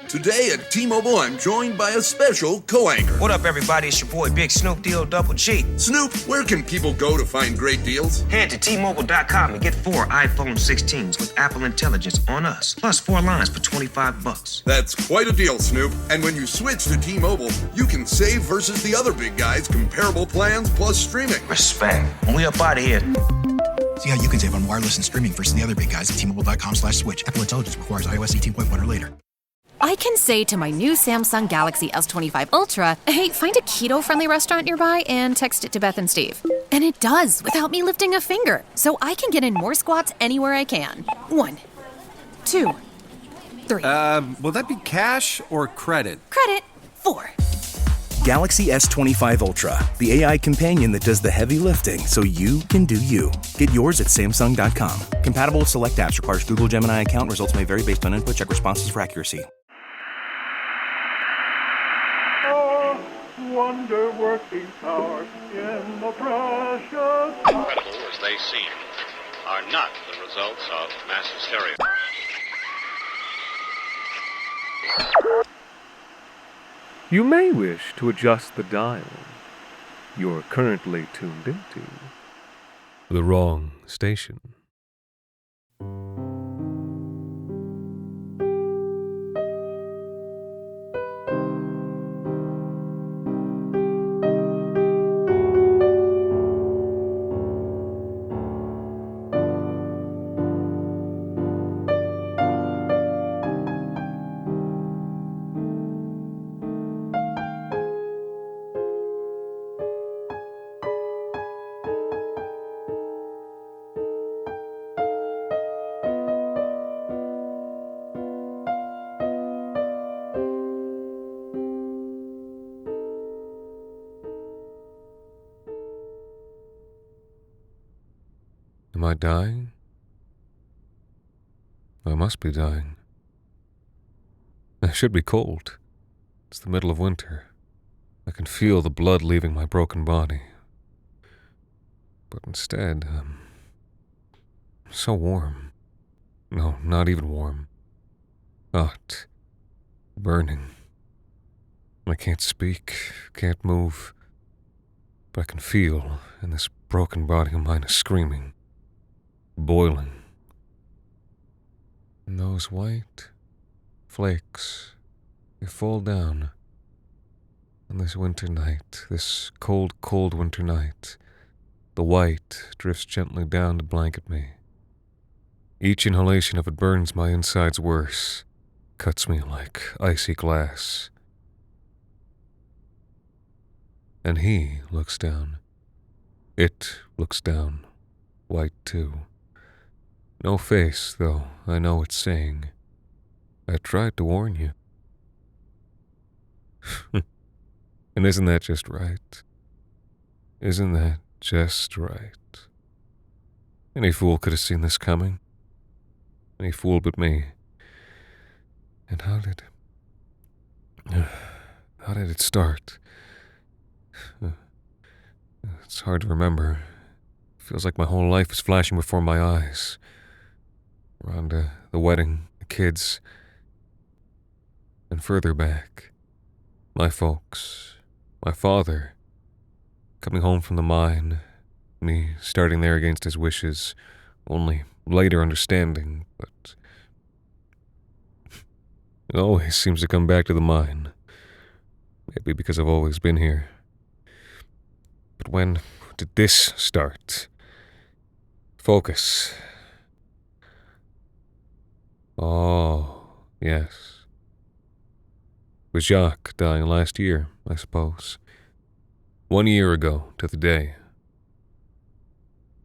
Today at T-Mobile, I'm joined by a special co-anchor. What up, everybody? It's your boy, Big Snoop Deal Double G. Snoop, where can people go to find great deals? Head to T-Mobile.com and get 4 iPhone 16s with Apple Intelligence on us, plus 4 lines for $25. That's quite a deal, Snoop. And when you switch to T-Mobile, you can save versus the other big guys' comparable plans plus streaming. Respect. We up out of here. See how you can save on wireless and streaming versus the other big guys at T-Mobile.com/switch. Apple Intelligence requires iOS 18.1 or later. I can say to my new Samsung Galaxy S25 Ultra, hey, find a keto-friendly restaurant nearby and text it to Beth and Steve. And it does, without me lifting a finger. So I can get in more squats anywhere I can. 1, 2, 3. Will that be cash or credit? Credit. 4. Galaxy S25 Ultra, the AI companion that does the heavy lifting so you can do you. Get yours at Samsung.com. Compatible with select apps. Requires Google Gemini account. Results may vary based on input. Check responses for accuracy. Wonder-working power in the precious... Incredible as they seem, are not the results of mass hysteria. You may wish to adjust the dial. You're currently tuned into the wrong station. Am I dying? I must be dying. I should be cold. It's the middle of winter. I can feel the blood leaving my broken body. But instead, I'm so warm. No, not even warm. Hot. Burning. I can't speak, can't move. But I can feel, and this broken body of mine is screaming. Boiling. And those white flakes, they fall down on this winter night, this cold, cold winter night. The white drifts gently down to blanket me. Each inhalation of it burns my insides worse, cuts me like icy glass. And he looks down. It looks down, white too. No face, though I know it's saying, I tried to warn you. And isn't that just right? Isn't that just right? Any fool could have seen this coming. Any fool but me. And how did it start? It's hard to remember. Feels like my whole life is flashing before my eyes. Around the wedding, the kids, and further back, my folks, my father, coming home from the mine, me starting there against his wishes, only later understanding, but it always seems to come back to the mine. Maybe because I've always been here. But when did this start? Focus. Oh, yes. It was Jacques dying last year, I suppose. 1 year ago to the day.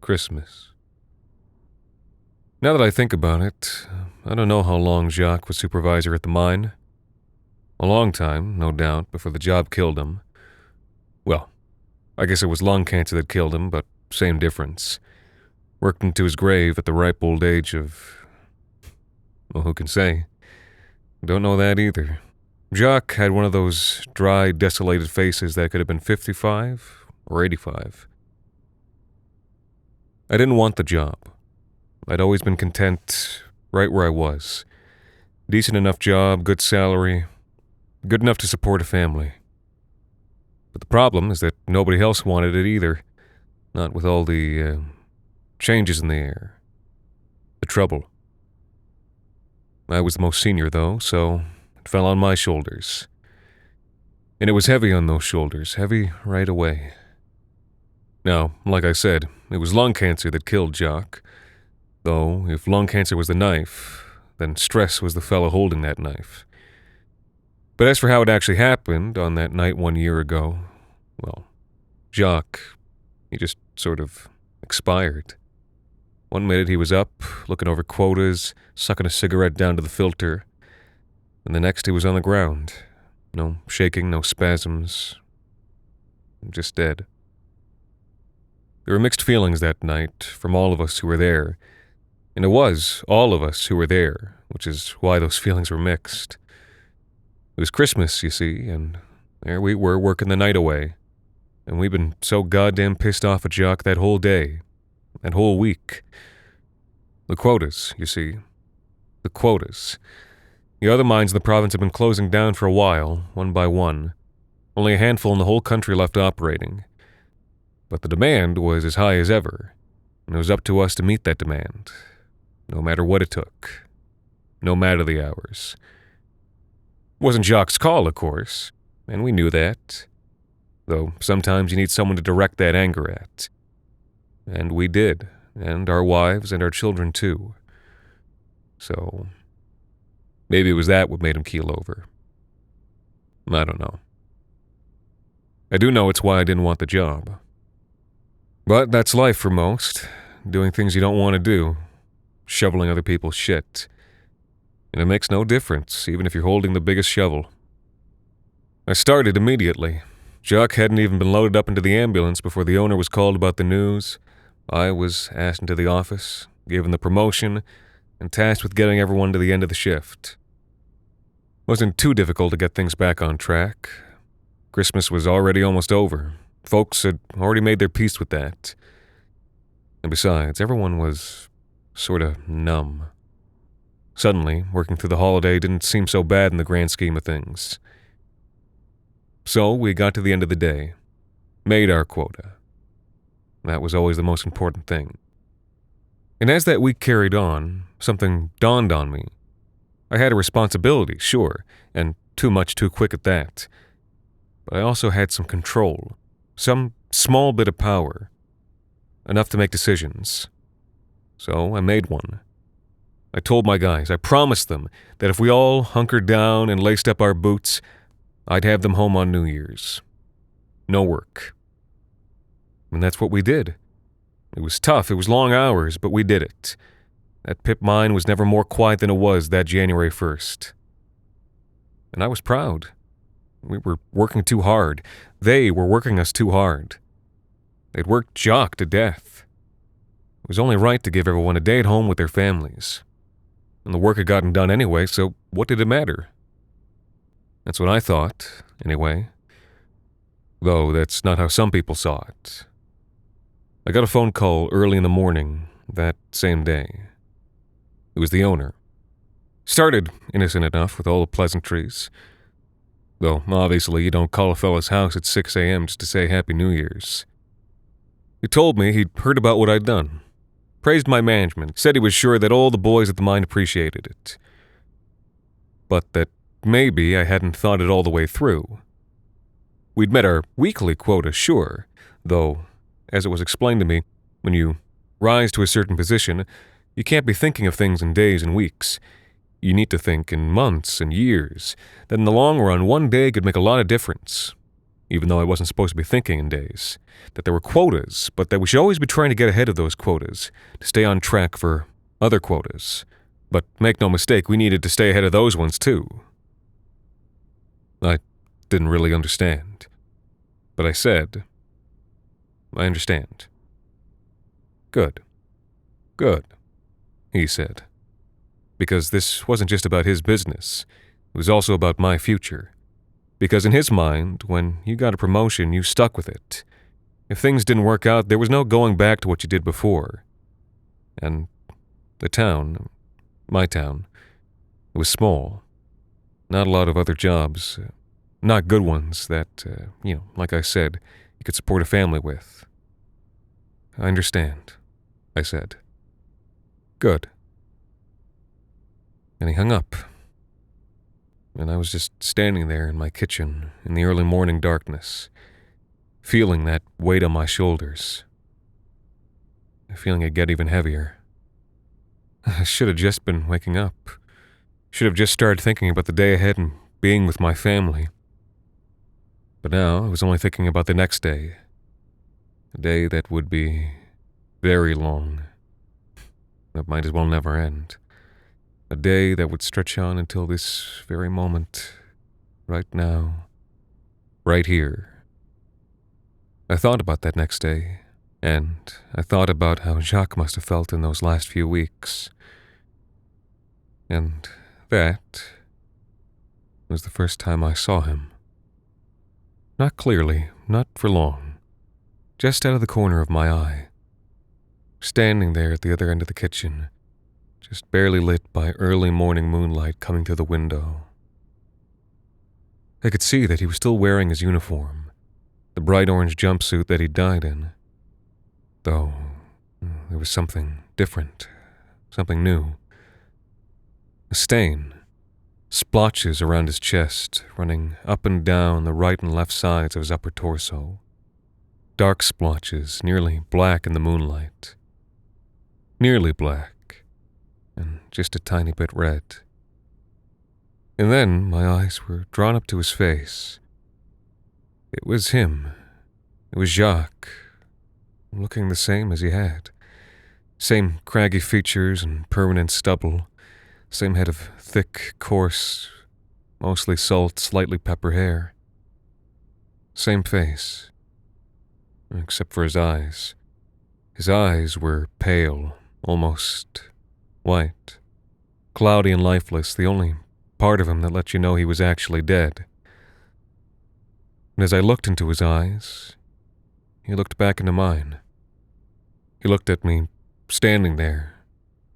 Christmas. Now that I think about it, I don't know how long Jacques was supervisor at the mine. A long time, no doubt, before the job killed him. Well, I guess it was lung cancer that killed him, but same difference. Worked into his grave at the ripe old age of... well, who can say? Don't know that either. Jacques had one of those dry, desolated faces that could have been 55 or 85. I didn't want the job. I'd always been content right where I was. Decent enough job, good salary, good enough to support a family. But the problem is that nobody else wanted it either. Not with all the changes in the air. The trouble. I was the most senior, though, so it fell on my shoulders. And it was heavy on those shoulders, heavy right away. Now, like I said, it was lung cancer that killed Jock. Though, if lung cancer was the knife, then stress was the fellow holding that knife. But as for how it actually happened on that night 1 year ago, well, Jock, he just sort of expired. 1 minute he was up, looking over quotas, sucking a cigarette down to the filter, and the next he was on the ground. No shaking, no spasms. Just dead. There were mixed feelings that night from all of us who were there, and it was all of us who were there, which is why those feelings were mixed. It was Christmas, you see, and there we were working the night away, and we'd been so goddamn pissed off at Jock that whole day, that whole week. The quotas, you see. The quotas. The other mines in the province have been closing down for a while, one by one. Only a handful in the whole country left operating. But the demand was as high as ever, and it was up to us to meet that demand, no matter what it took, no matter the hours. It wasn't Jock's call, of course, and we knew that, though sometimes you need someone to direct that anger at. And we did, and our wives and our children too. So, maybe it was that what made him keel over. I don't know. I do know it's why I didn't want the job. But that's life for most, doing things you don't want to do, shoveling other people's shit. And it makes no difference, even if you're holding the biggest shovel. I started immediately. Jock hadn't even been loaded up into the ambulance before the owner was called about the news. I was asked into the office, given the promotion, and tasked with getting everyone to the end of the shift. It wasn't too difficult to get things back on track. Christmas was already almost over. Folks had already made their peace with that. And besides, everyone was sort of numb. Suddenly, working through the holiday didn't seem so bad in the grand scheme of things. So we got to the end of the day, made our quota. That was always the most important thing. And as that week carried on, something dawned on me. I had a responsibility, sure, and too much too quick at that. But I also had some control. Some small bit of power. Enough to make decisions. So I made one. I told my guys, I promised them, that if we all hunkered down and laced up our boots, I'd have them home on New Year's. No work. And that's what we did. It was tough, it was long hours, but we did it. That pip mine was never more quiet than it was that January 1st. And I was proud. We were working too hard. They were working us too hard. They'd worked Jock to death. It was only right to give everyone a day at home with their families. And the work had gotten done anyway, so what did it matter? That's what I thought, anyway. Though that's not how some people saw it. I got a phone call early in the morning that same day. It was the owner. Started innocent enough with all the pleasantries. Though, obviously, you don't call a fella's house at 6 a.m. just to say Happy New Year's. He told me he'd heard about what I'd done. Praised my management, said he was sure that all the boys at the mine appreciated it. But that maybe I hadn't thought it all the way through. We'd met our weekly quota, sure, though, as it was explained to me, when you rise to a certain position, you can't be thinking of things in days and weeks. You need to think in months and years, that in the long run, one day could make a lot of difference. Even though I wasn't supposed to be thinking in days. That there were quotas, but that we should always be trying to get ahead of those quotas, to stay on track for other quotas. But make no mistake, we needed to stay ahead of those ones too. I didn't really understand. But I said, I understand. Good. Good, he said. Because this wasn't just about his business. It was also about my future. Because in his mind, when you got a promotion, you stuck with it. If things didn't work out, there was no going back to what you did before. And the town, my town, It was small. Not a lot of other jobs. Not good ones that, like I said, you could support a family with. I understand, I said. Good. And he hung up. And I was just standing there in my kitchen in the early morning darkness, feeling that weight on my shoulders. Feeling it get even heavier. I should have just been waking up. Should have just started thinking about the day ahead and being with my family. But now I was only thinking about the next day. A day that would be very long. That might as well never end. A day that would stretch on until this very moment, right now, right here. I thought about that next day, and I thought about how Jacques must have felt in those last few weeks. And that was the first time I saw him. Not clearly, not for long, just out of the corner of my eye. Standing there at the other end of the kitchen, just barely lit by early morning moonlight coming through the window. I could see that he was still wearing his uniform, the bright orange jumpsuit that he'd died in. Though, there was something different, something new. A stain, splotches around his chest, running up and down the right and left sides of his upper torso. Dark splotches, nearly black in the moonlight. Nearly black, and just a tiny bit red. And then my eyes were drawn up to his face. It was him. It was Jacques, looking the same as he had. Same craggy features and permanent stubble. Same head of thick, coarse, mostly salt, slightly pepper hair. Same face, except for his eyes. His eyes were pale, almost white, cloudy and lifeless, the only part of him that let you know he was actually dead. And as I looked into his eyes, he looked back into mine. He looked at me, standing there,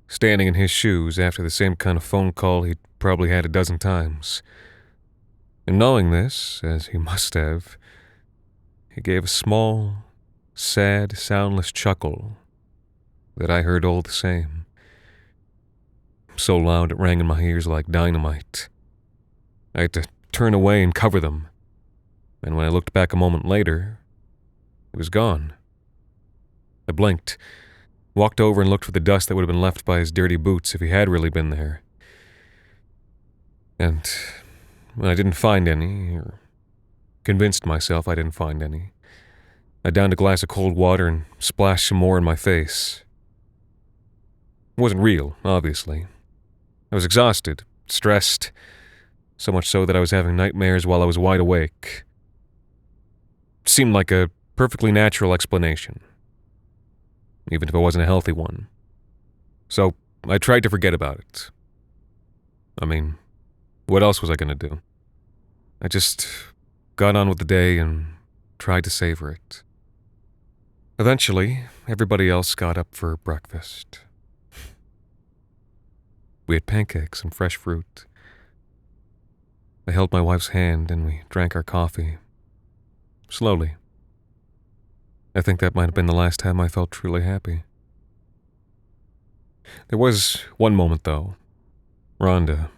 standing in his shoes after the same kind of phone call he'd probably had a dozen times. And knowing this, as he must have, he gave a small, sad, soundless chuckle that I heard all the same. So loud it rang in my ears like dynamite. I had to turn away and cover them. And when I looked back a moment later, it was gone. I blinked, walked over and looked for the dust that would have been left by his dirty boots if he had really been there. And when I didn't find any, or convinced myself I didn't find any, I downed a glass of cold water and splashed some more in my face. It wasn't real, obviously. I was exhausted, stressed, so much so that I was having nightmares while I was wide awake. It seemed like a perfectly natural explanation, even if it wasn't a healthy one. So I tried to forget about it. I mean, what else was I going to do? I just got on with the day and tried to savor it. Eventually, everybody else got up for breakfast. We had pancakes and fresh fruit. I held my wife's hand and we drank our coffee. Slowly. I think that might have been the last time I felt truly happy. There was one moment, though. Rhonda.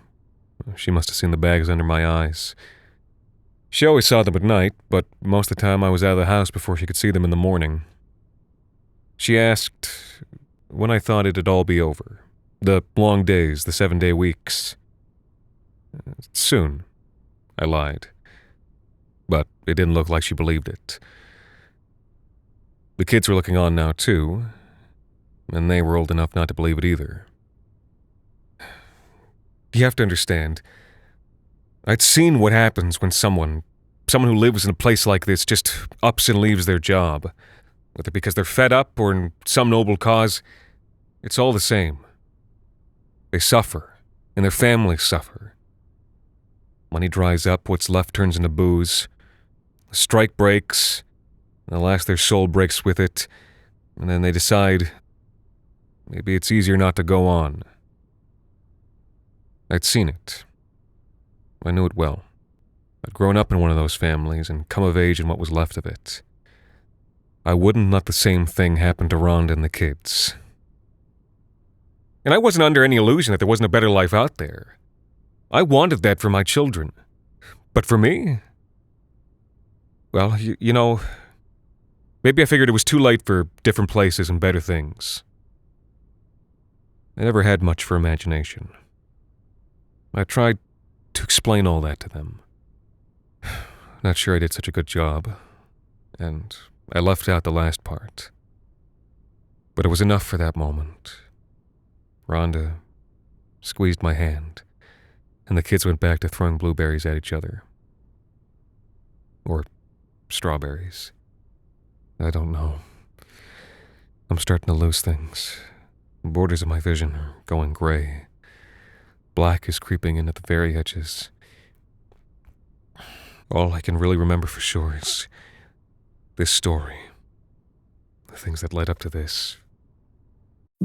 She must have seen the bags under my eyes. She always saw them at night, but most of the time I was out of the house before she could see them in the morning. She asked when I thought it'd all be over. The long days, the 7-day weeks. Soon, I lied. But it didn't look like she believed it. The kids were looking on now, too, and they were old enough not to believe it either. You have to understand, I'd seen what happens when someone who lives in a place like this just ups and leaves their job. Whether because they're fed up or in some noble cause, it's all the same. They suffer, and their families suffer. Money dries up, what's left turns into booze. The strike breaks, and alas, their soul breaks with it, and then they decide maybe it's easier not to go on. I'd seen it. I knew it well. I'd grown up in one of those families and come of age in what was left of it. I wouldn't let the same thing happen to Rhonda and the kids. And I wasn't under any illusion that there wasn't a better life out there. I wanted that for my children. But for me? Well, you know, maybe I figured it was too late for different places and better things. I never had much for imagination. I tried to explain all that to them. Not sure I did such a good job, and I left out the last part. But it was enough for that moment. Rhonda squeezed my hand, and the kids went back to throwing blueberries at each other. Or strawberries. I don't know. I'm starting to lose things. The borders of my vision are going gray. Black is creeping in at the very edges. All I can really remember for sure is this story. The things that led up to this.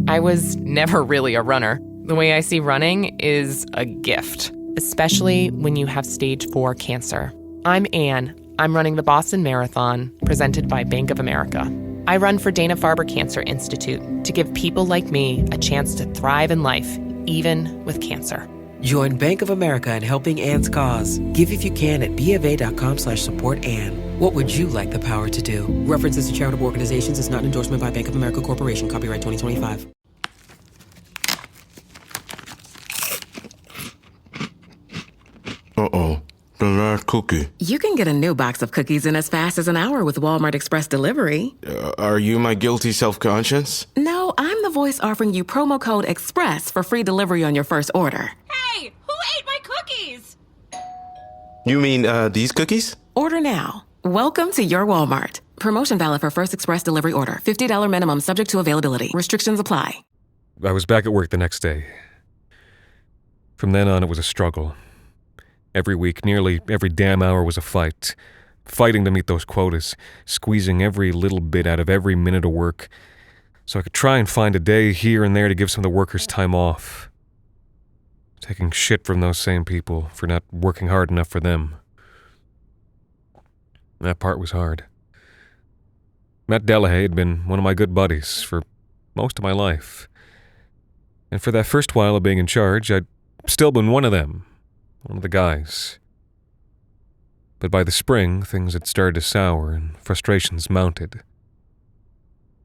I was never really a runner. The way I see running is a gift, especially when you have stage 4 cancer. I'm Anne. I'm running the Boston Marathon, presented by Bank of America. I run for Dana-Farber Cancer Institute to give people like me a chance to thrive in life, even with cancer. Join Bank of America in helping Anne's cause. Give if you can at BofA.com/supportAnn. What would you like the power to do? References to charitable organizations is not an endorsement by Bank of America Corporation. Copyright 2025. Uh-oh. The last cookie. You can get a new box of cookies in as fast as an hour with Walmart Express Delivery. Are you my guilty self-conscience? No, I'm the voice offering you promo code EXPRESS for free delivery on your first order. Hey, who ate my cookies? You mean, these cookies? Order now. Welcome to your Walmart. Promotion valid for first express delivery order. $50 minimum subject to availability. Restrictions apply. I was back at work the next day. From then on, it was a struggle. Every week, nearly every damn hour was a fight. Fighting to meet those quotas, squeezing every little bit out of every minute of work, so I could try and find a day here and there to give some of the workers time off. Taking shit from those same people for not working hard enough for them. That part was hard. Matt Delahaye had been one of my good buddies for most of my life. And for that first while of being in charge, I'd still been one of them. One of the guys. But by the spring, things had started to sour and frustrations mounted.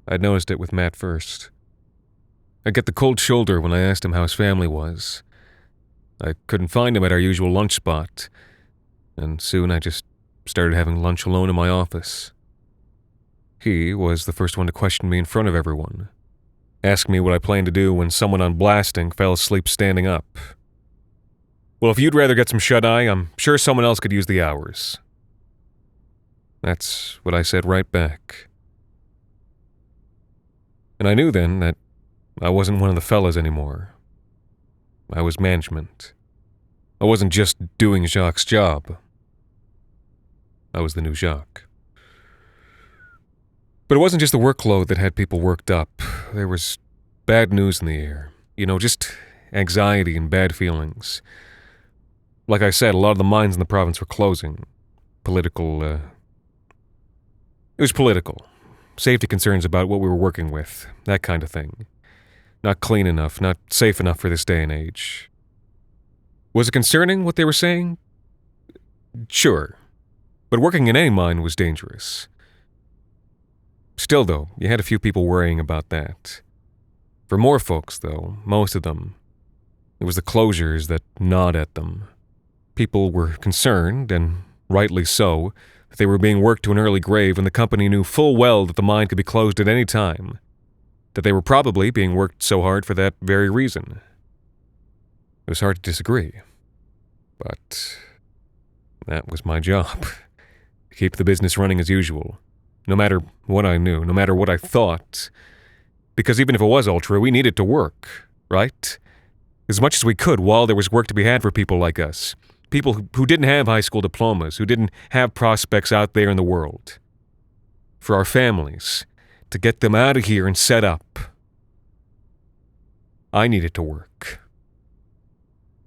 I'd noticed it with Matt first. I'd get the cold shoulder when I asked him how his family was. I couldn't find him at our usual lunch spot, and soon I just started having lunch alone in my office. He was the first one to question me in front of everyone. Ask me what I planned to do when someone on blasting fell asleep standing up. Well, if you'd rather get some shut-eye, I'm sure someone else could use the hours. That's what I said right back. And I knew then that I wasn't one of the fellas anymore. I was management. I wasn't just doing Jacques' job. I was the new Jacques. But it wasn't just the workload that had people worked up. There was bad news in the air. You know, just anxiety and bad feelings. Like I said, a lot of the mines in the province were closing. It was political. Safety concerns about what we were working with. That kind of thing. Not clean enough, not safe enough for this day and age. Was it concerning what they were saying? Sure. But working in any mine was dangerous. Still, though, you had a few people worrying about that. For more folks, though, most of them, it was the closures that gnawed at them. People were concerned, and rightly so, that they were being worked to an early grave when the company knew full well that the mine could be closed at any time, that they were probably being worked so hard for that very reason. It was hard to disagree, but that was my job, to keep the business running as usual, no matter what I knew, no matter what I thought, because even if it was ultra, we needed to work, right? As much as we could while there was work to be had for people like us. People who didn't have high school diplomas, who didn't have prospects out there in the world. For our families, to get them out of here and set up. I needed to work.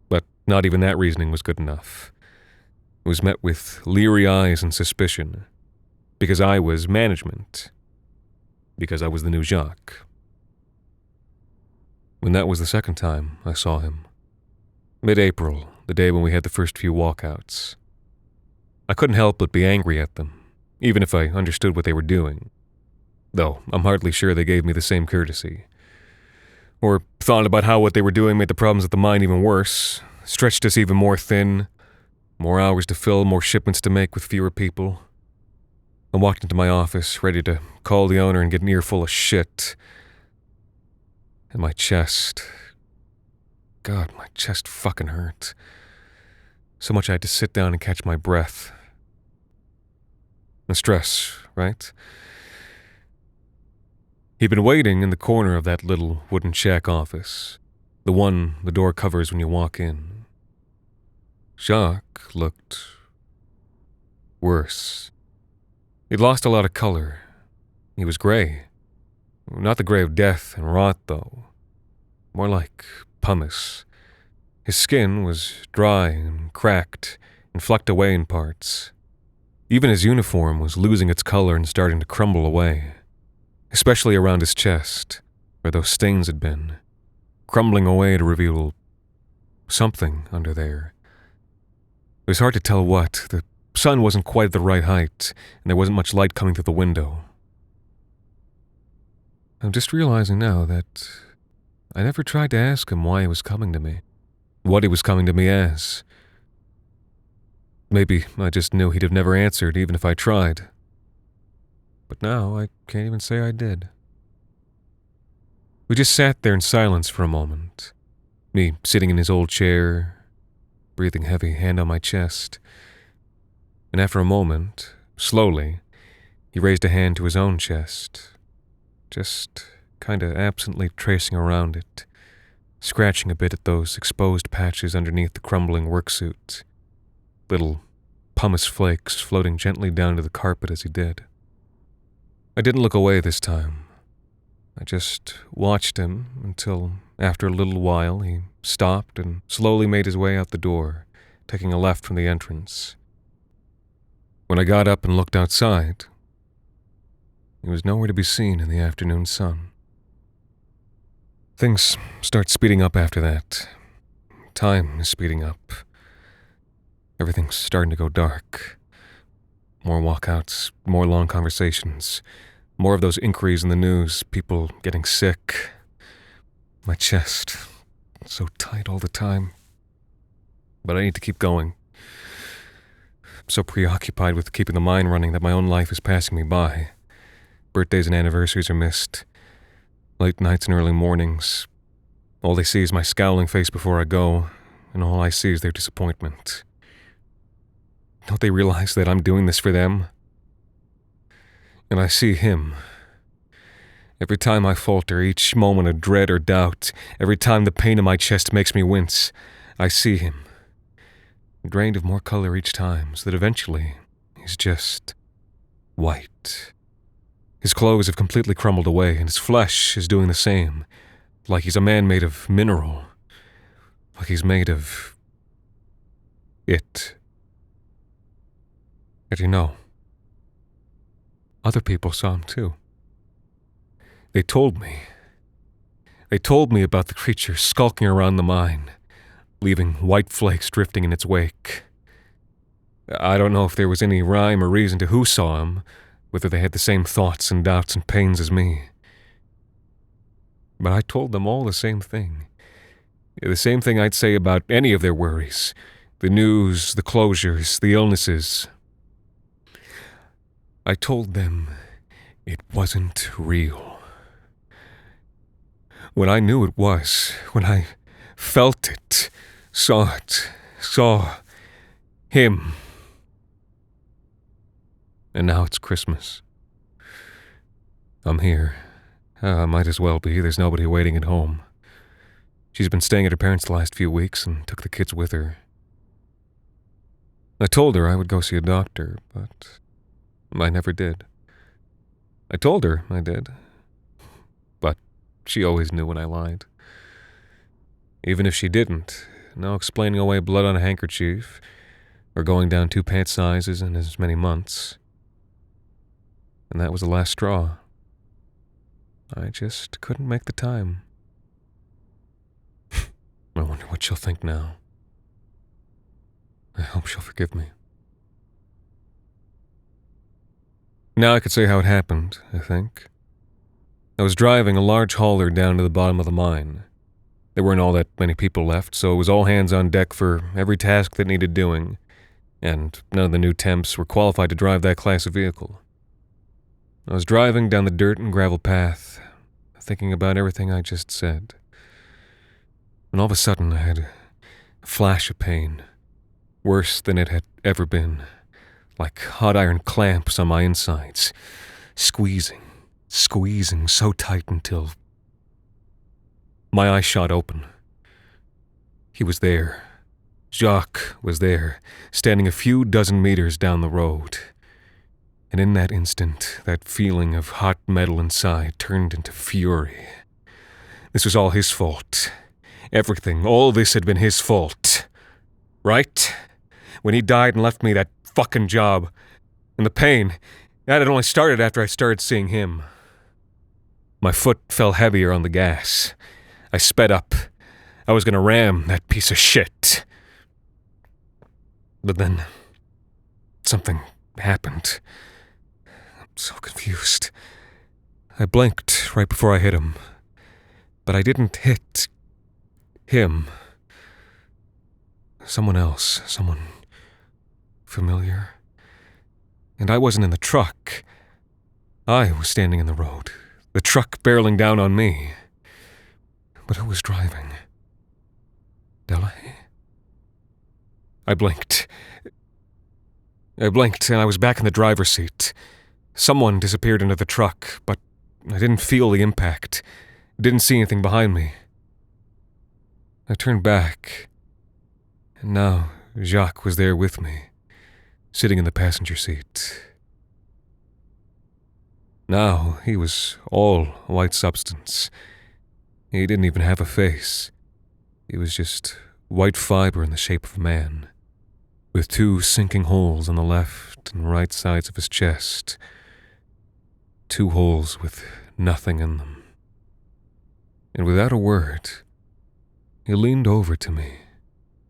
But not even that reasoning was good enough. It was met with leery eyes and suspicion. Because I was management. Because I was the new Jacques. When that was the second time I saw him. Mid-April, the day when we had the first few walkouts. I couldn't help but be angry at them, even if I understood what they were doing. Though I'm hardly sure they gave me the same courtesy. Or thought about how what they were doing made the problems at the mine even worse, stretched us even more thin, more hours to fill, more shipments to make with fewer people. I walked into my office, ready to call the owner and get an earful of shit. And my chest... God, my chest fucking hurt. So much I had to sit down and catch my breath. And stress, right? He'd been waiting in the corner of that little wooden shack office. The one the door covers when you walk in. Jacques looked... worse. He'd lost a lot of color. He was gray. Not the gray of death and rot, though. More like pumice. His skin was dry and cracked and flecked away in parts. Even his uniform was losing its color and starting to crumble away. Especially around his chest, where those stains had been. Crumbling away to reveal something under there. It was hard to tell what. The sun wasn't quite at the right height, and there wasn't much light coming through the window. I'm just realizing now that I never tried to ask him why he was coming to me. What he was coming to me as. Maybe I just knew he'd have never answered, even if I tried. But now I can't even say I did. We just sat there in silence for a moment. Me sitting in his old chair, breathing heavy, hand on my chest. And after a moment, slowly, he raised a hand to his own chest. Just kinda absently tracing around it, scratching a bit at those exposed patches underneath the crumbling worksuit. Little pumice flakes floating gently down to the carpet as he did. I didn't look away this time. I just watched him until, after a little while, he stopped and slowly made his way out the door, taking a left from the entrance. When I got up and looked outside, he was nowhere to be seen in the afternoon sun. Things start speeding up after that. Time is speeding up. Everything's starting to go dark. More walkouts, more long conversations, more of those inquiries in the news, people getting sick. My chest, so tight all the time. But I need to keep going. I'm so preoccupied with keeping the mine running that my own life is passing me by. Birthdays and anniversaries are missed. Late nights and early mornings. All they see is my scowling face before I go, and all I see is their disappointment. Don't they realize that I'm doing this for them? And I see him. Every time I falter, each moment of dread or doubt, every time the pain in my chest makes me wince, I see him. Drained of more color each time, so that eventually he's just white. His clothes have completely crumbled away, and his flesh is doing the same, like he's a man made of mineral, like he's made of it. And you know, other people saw him too. They told me about the creature skulking around the mine, leaving white flakes drifting in its wake. I don't know if there was any rhyme or reason to who saw him, whether they had the same thoughts and doubts and pains as me. But I told them all the same thing. The same thing I'd say about any of their worries. The news, the closures, the illnesses. I told them it wasn't real. When I knew it was, when I felt it, saw him. And now it's Christmas. I'm here. Might as well be. There's nobody waiting at home. She's been staying at her parents' the last few weeks and took the kids with her. I told her I would go see a doctor, but I never did. I told her I did. But she always knew when I lied. Even if she didn't, no explaining away blood on a handkerchief, or going down 2 pant sizes in as many months. And that was the last straw. I just couldn't make the time. I wonder what she'll think now. I hope she'll forgive me. Now I could say how it happened, I think. I was driving a large hauler down to the bottom of the mine. There weren't all that many people left, so it was all hands on deck for every task that needed doing, and none of the new temps were qualified to drive that class of vehicle. I was driving down the dirt and gravel path, thinking about everything I just said. And all of a sudden I had a flash of pain, worse than it had ever been, like hot iron clamps on my insides, squeezing so tight until my eyes shot open. He was there. Jacques was there, standing a few dozen meters down the road. And in that instant, that feeling of hot metal inside turned into fury. This was all his fault. Everything, all this had been his fault. Right? When he died and left me that fucking job. And the pain, that had only started after I started seeing him. My foot fell heavier on the gas. I sped up. I was gonna ram that piece of shit. But then, something happened. I'm so confused. I blinked right before I hit him. But I didn't hit him. Someone else. Someone familiar. And I wasn't in the truck. I was standing in the road. The truck barreling down on me. But who was driving? Delahaye? I blinked. And I was back in the driver's seat. Someone disappeared into the truck, but I didn't feel the impact. Didn't see anything behind me. I turned back, and now Jacques was there with me, sitting in the passenger seat. Now he was all white substance. He didn't even have a face. He was just white fiber in the shape of a man, with 2 sinking holes on the left and right sides of his chest. 2 holes with nothing in them. And without a word, he leaned over to me.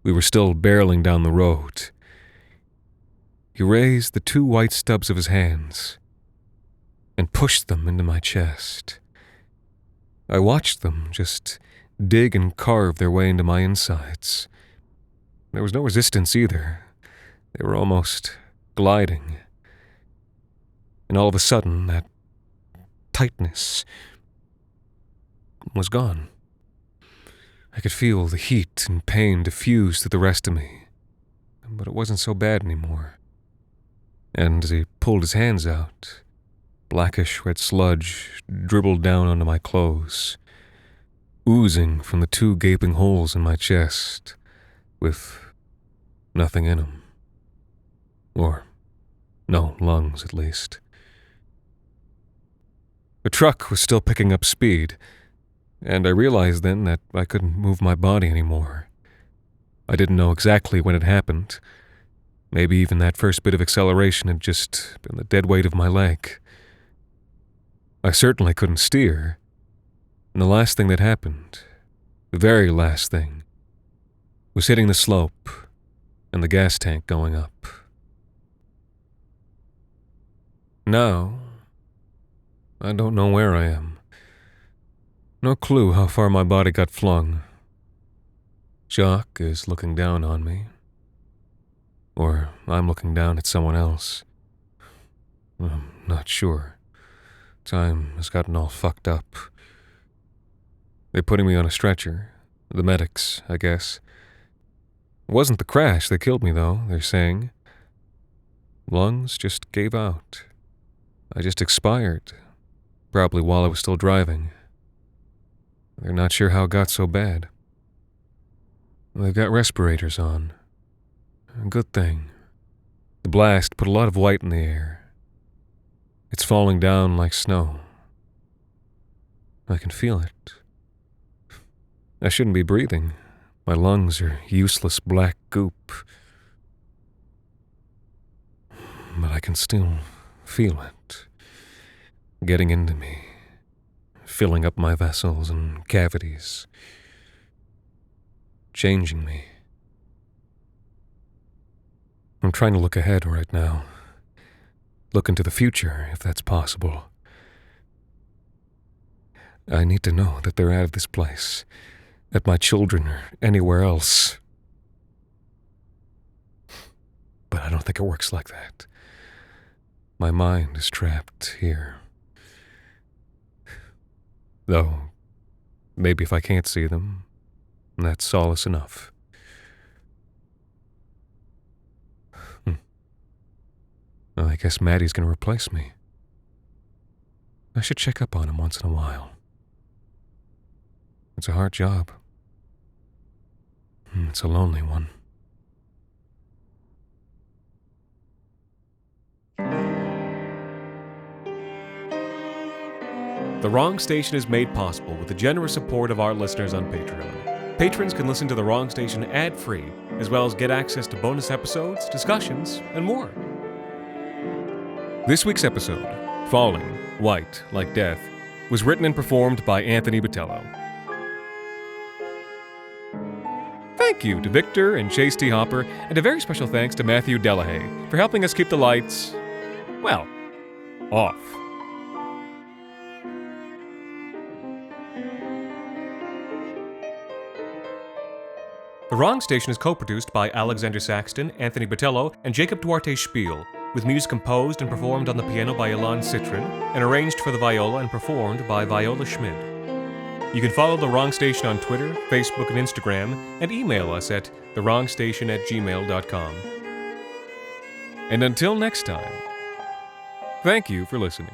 We were still barreling down the road. He raised the 2 white stubs of his hands and pushed them into my chest. I watched them just dig and carve their way into my insides. There was no resistance either. They were almost gliding. And all of a sudden, that tightness was gone. I could feel the heat and pain diffuse through the rest of me, but it wasn't so bad anymore. And as he pulled his hands out, blackish red sludge dribbled down onto my clothes, oozing from the 2 gaping holes in my chest, with nothing in them. Or no lungs, at least. The truck was still picking up speed, and I realized then that I couldn't move my body anymore. I didn't know exactly when it happened. Maybe even that first bit of acceleration had just been the dead weight of my leg. I certainly couldn't steer. And the last thing that happened, the very last thing, was hitting the slope and the gas tank going up. Now, I don't know where I am. No clue how far my body got flung. Jacques is looking down on me. Or I'm looking down at someone else. I'm not sure. Time has gotten all fucked up. They're putting me on a stretcher. The medics, I guess. It wasn't the crash that killed me, though, they're saying. Lungs just gave out. I just expired. Probably while I was still driving. They're not sure how it got so bad. They've got respirators on. A good thing. The blast put a lot of white in the air. It's falling down like snow. I can feel it. I shouldn't be breathing, My lungs are useless black goop. But I can still feel it, getting into me, filling up my vessels and cavities, changing me. I'm trying to look ahead right now, look into the future, if that's possible. I need to know that they're out of this place, that my children are anywhere else. But I don't think it works like that. My mind is trapped here. Though, maybe if I can't see them, that's solace enough. Well, I guess Maddie's going to replace me. I should check up on him once in a while. It's a hard job. It's a lonely one. The Wrong Station is made possible with the generous support of our listeners on Patreon. Patrons can listen to The Wrong Station ad-free, as well as get access to bonus episodes, discussions, and more. This week's episode, Falling, White, Like Death, was written and performed by Anthony Botelho. Thank you to Victor and Chase T. Hopper, and a very special thanks to Matthew Delahaye for helping us keep the lights, well, off. The Wrong Station is co-produced by Alexander Saxton, Anthony Botelho, and Jacob Duarte Spiel, with music composed and performed on the piano by Ilan Citrin, and arranged for the viola and performed by Viola Schmid. You can follow The Wrong Station on Twitter, Facebook, and Instagram, and email us at thewrongstation@gmail.com. And until next time, thank you for listening.